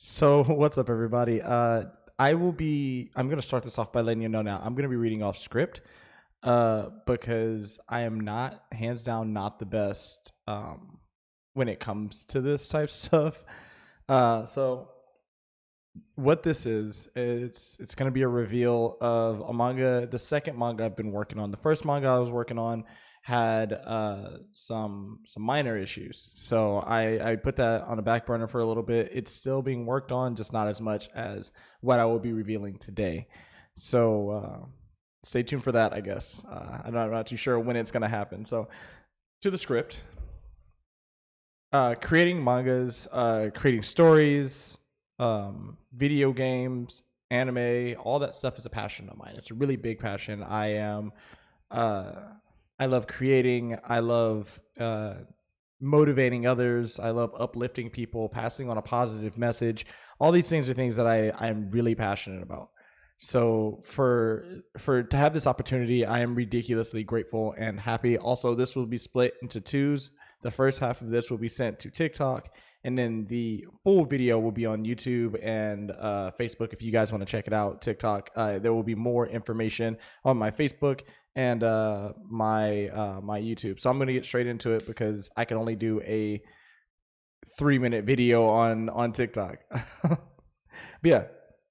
So, what's up, everybody? I'm going to start this off by letting you know now. I'm going to be reading off script because I am not, hands down, not the best when it comes to this type of stuff. So, what this is, it's going to be a reveal of a manga, the second manga I've been working on. The first manga I was working on had some minor issues, so I put that on a back burner for a little bit. It's still being worked on, just not as much as what I will be revealing today. So stay tuned for that, I guess. I'm not too sure when it's going to happen. So to the script. Creating mangas, creating stories, video games, anime, all that stuff is a passion of mine. It's a really big passion. Uh, I love creating. I love motivating others. I love uplifting people, passing on a positive message. All these things are things that I'm really passionate about. So for to have this opportunity, I am ridiculously grateful and happy. Also, this will be split into twos. The first half of this will be sent to TikTok, and then the full video will be on YouTube and Facebook. If you guys want to check it out, TikTok, there will be more information on my Facebook and my YouTube. So I'm gonna get straight into it because I can only do a 3-minute video on TikTok. But yeah,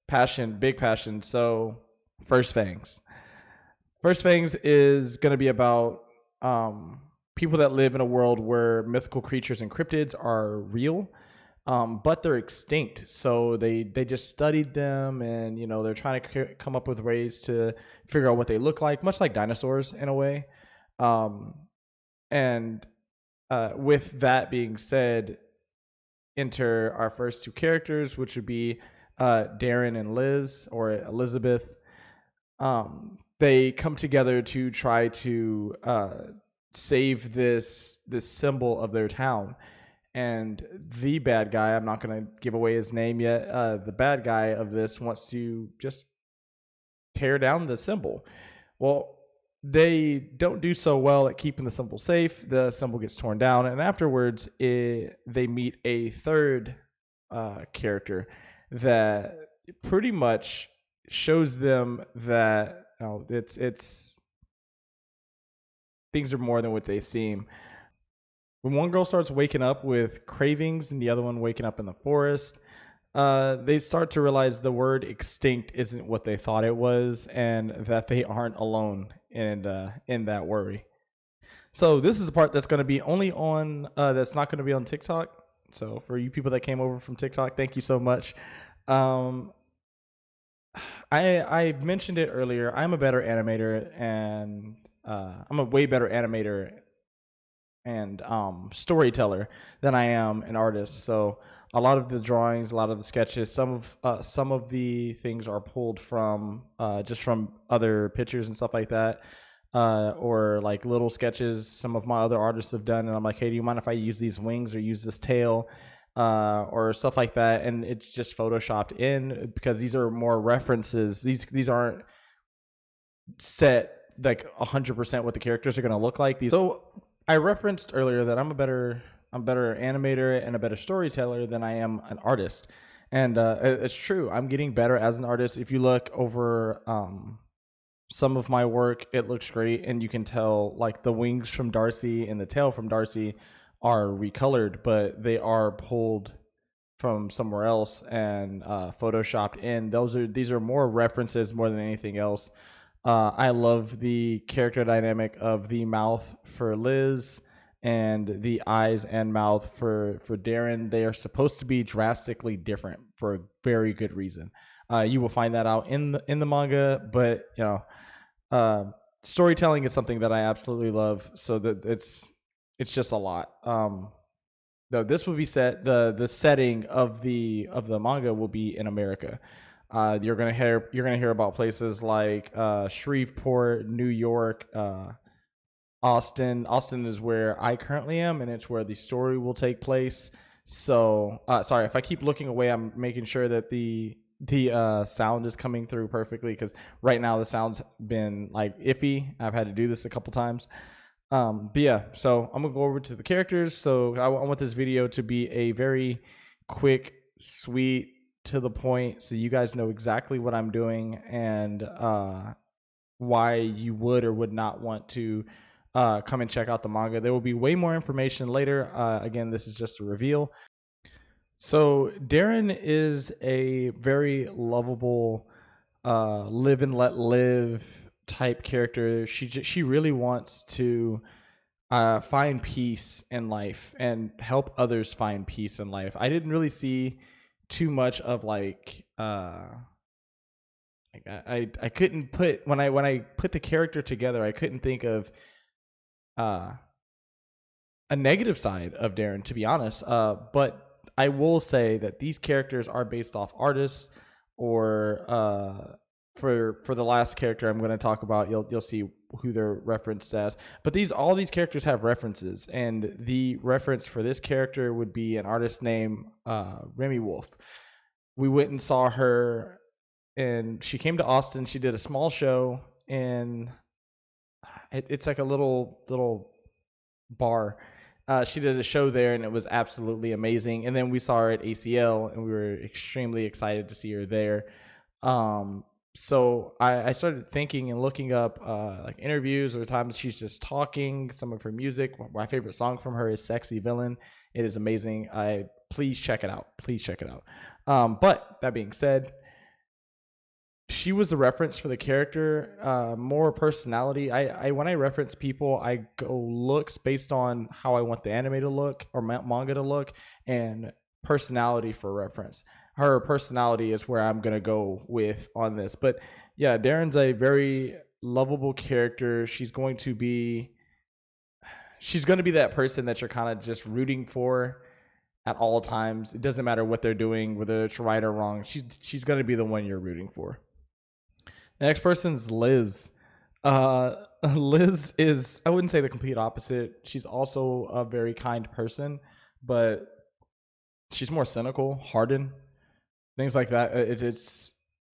passion, big passion. So first Fangs. First Fangs is gonna be about people that live in a world where mythical creatures and cryptids are real, but they're extinct. So they just studied them, and they're trying to come up with ways to figure out what they look like, much like dinosaurs in a way. Um, and with that being said, enter our first two characters, which would be Darren and Liz, or Elizabeth. They come together to try to save this symbol of their town. And the bad guy, I'm not going to give away his name yet, the bad guy of this wants to just tear down the symbol. Well, they don't do so well at keeping the symbol safe. The symbol gets torn down, and afterwards they meet a third character that pretty much shows them that it's things are more than what they seem. When one girl starts waking up with cravings and the other one waking up in the forest, they start to realize the word extinct isn't what they thought it was, and that they aren't alone in that worry. So this is the part that's going to be only on that's not going to be on TikTok. So for you people that came over from TikTok, thank you so much. Um, I mentioned it earlier. I'm a better animator, and I'm a way better animator and storyteller than I am an artist. So a lot of the drawings, a lot of the sketches, some of the things are pulled from just from other pictures and stuff like that, or like little sketches some of my other artists have done. And I'm like, hey, do you mind if I use these wings or use this tail? Or stuff like that, and it's just photoshopped in because these are more references. These aren't set like 100% what the characters are going to look like. So I referenced earlier that I'm a better animator and a better storyteller than I am an artist, and it's true. I'm getting better as an artist. If you look over some of my work, it looks great, and you can tell like the wings from Darcy and the tail from Darcy are recolored, but they are pulled from somewhere else and photoshopped in. These are more references more than anything else. I love the character dynamic of the mouth for Liz and the eyes and mouth for Darren. They are supposed to be drastically different for a very good reason. You will find that out in the manga, but storytelling is something that I absolutely love. So that it's just a lot. No, this will be set. The setting of the manga will be in America. You're gonna hear about places like Shreveport, New York, Austin. Austin is where I currently am, and it's where the story will take place. So sorry if I keep looking away. I'm making sure that the sound is coming through perfectly, because right now the sound's been like iffy. I've had to do this a couple times. But yeah, so I'm gonna go over to the characters. So I want this video to be a very quick, sweet, to the point so you guys know exactly what I'm doing and why you would or would not want to come and check out the manga. There will be way more information later. Again, this is just a reveal. So Darren is a very lovable, live and let live type character. She really wants to find peace in life and help others find peace in life. I didn't really see too much of I couldn't put when I put the character together, I couldn't think of uh a negative side of Darren, to be honest. But I will say that these characters are based off artists, or for the last character I'm going to talk about, you'll see who they're referenced as. But all these characters have references, and the reference for this character would be an artist named Remy Wolf. We went and saw her, and she came to Austin. She did a small show in it's like a little bar. She did a show there, and it was absolutely amazing. And then we saw her at ACL, and we were extremely excited to see her there. So I started thinking and looking up like interviews or times she's just talking, some of her music. My favorite song from her is "Sexy Villain." It is amazing. Please check it out. Please check it out. But that being said, she was the reference for the character, more personality. I when I reference people, I go looks based on how I want the anime to look or manga to look, and personality for reference. Her personality is where I'm gonna go with on this. But yeah, Darren's a very lovable character. She's going to be that person that you're kind of just rooting for at all times. It doesn't matter what they're doing, whether it's right or wrong. She's gonna be the one you're rooting for. The next person's Liz. Liz is, I wouldn't say the complete opposite. She's also a very kind person, but she's more cynical, hardened, things like that.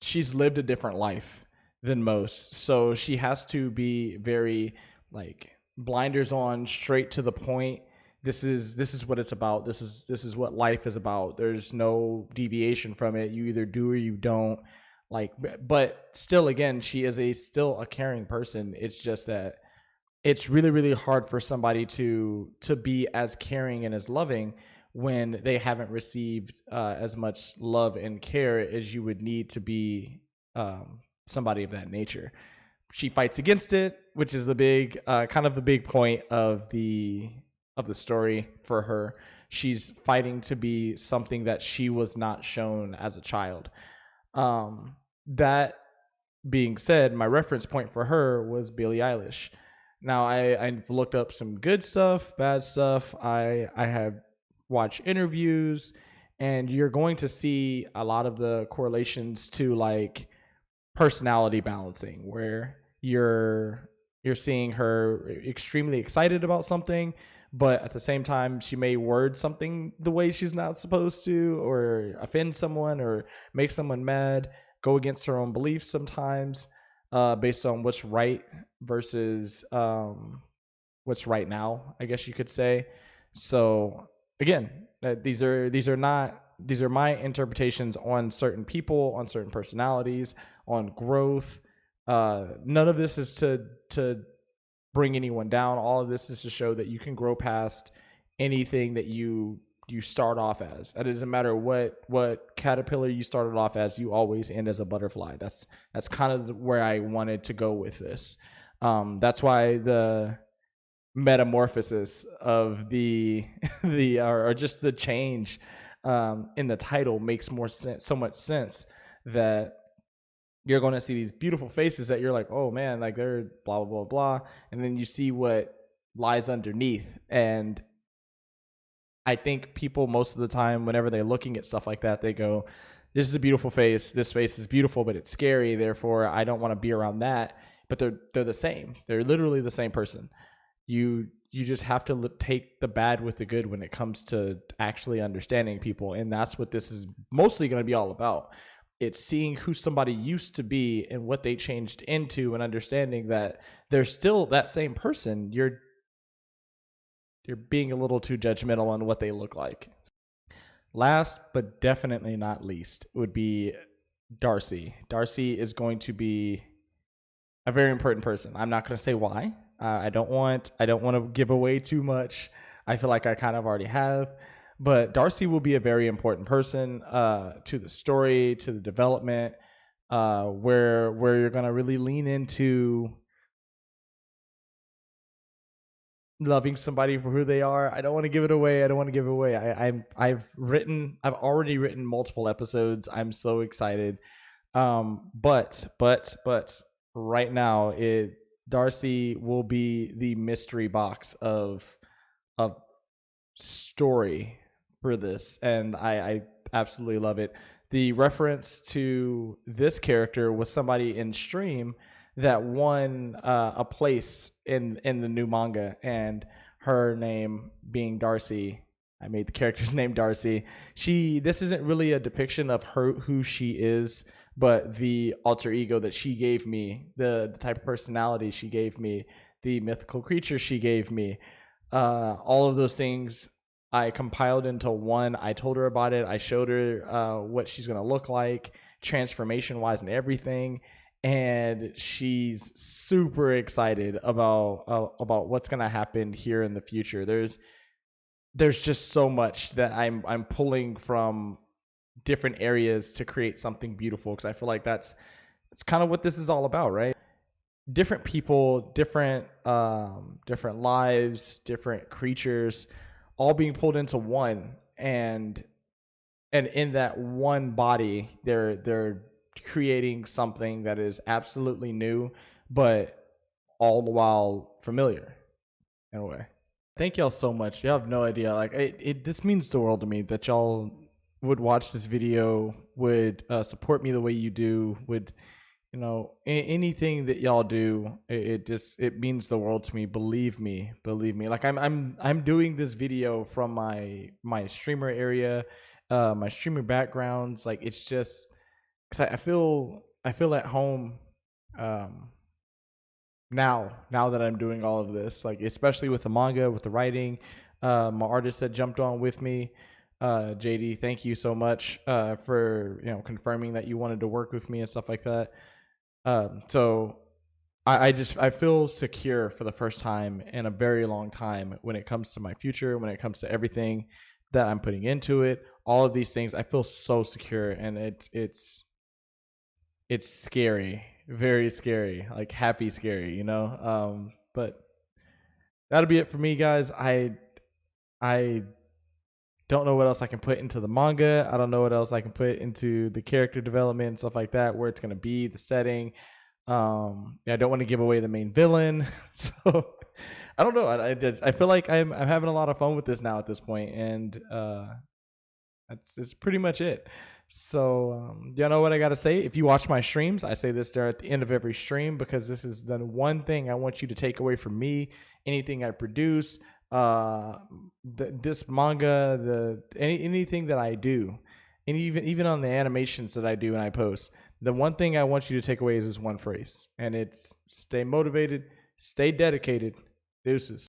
She's lived a different life than most, so she has to be very like blinders on, straight to the point. This is what it's about. This is what life is about. There's no deviation from it. You either do or you don't. Like, but still, again, she is still a caring person. It's just that it's really, really hard for somebody to be as caring and as loving when they haven't received as much love and care as you would need to be somebody of that nature. She fights against it, which is the big kind of the big point of the story for her. She's fighting to be something that she was not shown as a child. That being said, my reference point for her was Billie Eilish. Now I've looked up some good stuff, bad stuff. I have watched interviews, and you're going to see a lot of the correlations to like personality balancing, where you're seeing her extremely excited about something, but at the same time she may word something the way she's not supposed to, or offend someone, or make someone mad, go against her own beliefs sometimes, based on what's right versus what's right now, I guess you could say. So again, these are my interpretations on certain people, on certain personalities, on growth. None of this is to bring anyone down. All of this is to show that you can grow past anything that you start off as. It doesn't matter what caterpillar you started off as, you always end as a butterfly. That's kind of where I wanted to go with this. That's why the metamorphosis of the or just the change in the title makes so much sense, that you're going to see these beautiful faces that you're like, oh man, like they're blah blah blah blah, and then you see what lies underneath. And I think people most of the time, whenever they're looking at stuff like that, they go, this is a beautiful face. This face is beautiful, but it's scary. Therefore, I don't want to be around that. But they're the same. They're literally the same person. You just have to take the bad with the good when it comes to actually understanding people. And that's what this is mostly going to be all about. It's seeing who somebody used to be and what they changed into, and understanding that they're still that same person. You're being a little too judgmental on what they look like. last but definitely not least would be Darcy. Darcy is going to be a very important person. I'm not going to say why. I don't want to give away too much. I feel like I kind of already have, but Darcy will be a very important person to the story, to the development, where you're going to really lean into loving somebody for who they are. I don't want to give it away. I don't want to give it away. I've already written multiple episodes. I'm so excited. But right now, it Darcy will be the mystery box of story for this, and I absolutely love it. The reference to this character was somebody in stream that won a place in the new manga, and her name being Darcy. I made the character's name Darcy. This isn't really a depiction of her who she is, but the alter ego that she gave me, the type of personality she gave me, the mythical creature she gave me, all of those things I compiled into one. I told her about it. I showed her what she's gonna look like, transformation wise, and everything. And she's super excited about what's gonna happen here in the future. There's just so much that I'm pulling from different areas to create something beautiful, because I feel like that's kind of what this is all about, right? Different people, different lives, different creatures, all being pulled into one, and in that one body, they're creating something that is absolutely new, but all the while familiar in a way. Thank y'all so much. You have no idea. Like this means the world to me that y'all would watch this video, would support me the way you do, would anything that y'all do. It means the world to me. Believe me. Like I'm doing this video from my streamer area, my streamer backgrounds. Like it's just because I feel at home. Now that I'm doing all of this, like especially with the manga, with the writing, my artist that jumped on with me, JD, thank you so much for confirming that you wanted to work with me and stuff like that. So I feel secure for the first time in a very long time when it comes to my future, when it comes to everything that I'm putting into it, all of these things. I feel so secure, and it's scary, very scary, like happy scary, but that'll be it for me, guys. I don't know what else I can put into the manga. I don't know what else I can put into the character development and stuff like that, where it's going to be, the setting. I don't want to give away the main villain. So I don't know. I feel like I'm having a lot of fun with this now at this point, and that's pretty much it. So you know what I gotta say? If you watch my streams, I say this there at the end of every stream, because this is the one thing I want you to take away from me. Anything I produce, this manga, anything that I do, and even on the animations that I do and I post, the one thing I want you to take away is this one phrase, and it's stay motivated, stay dedicated, deuces.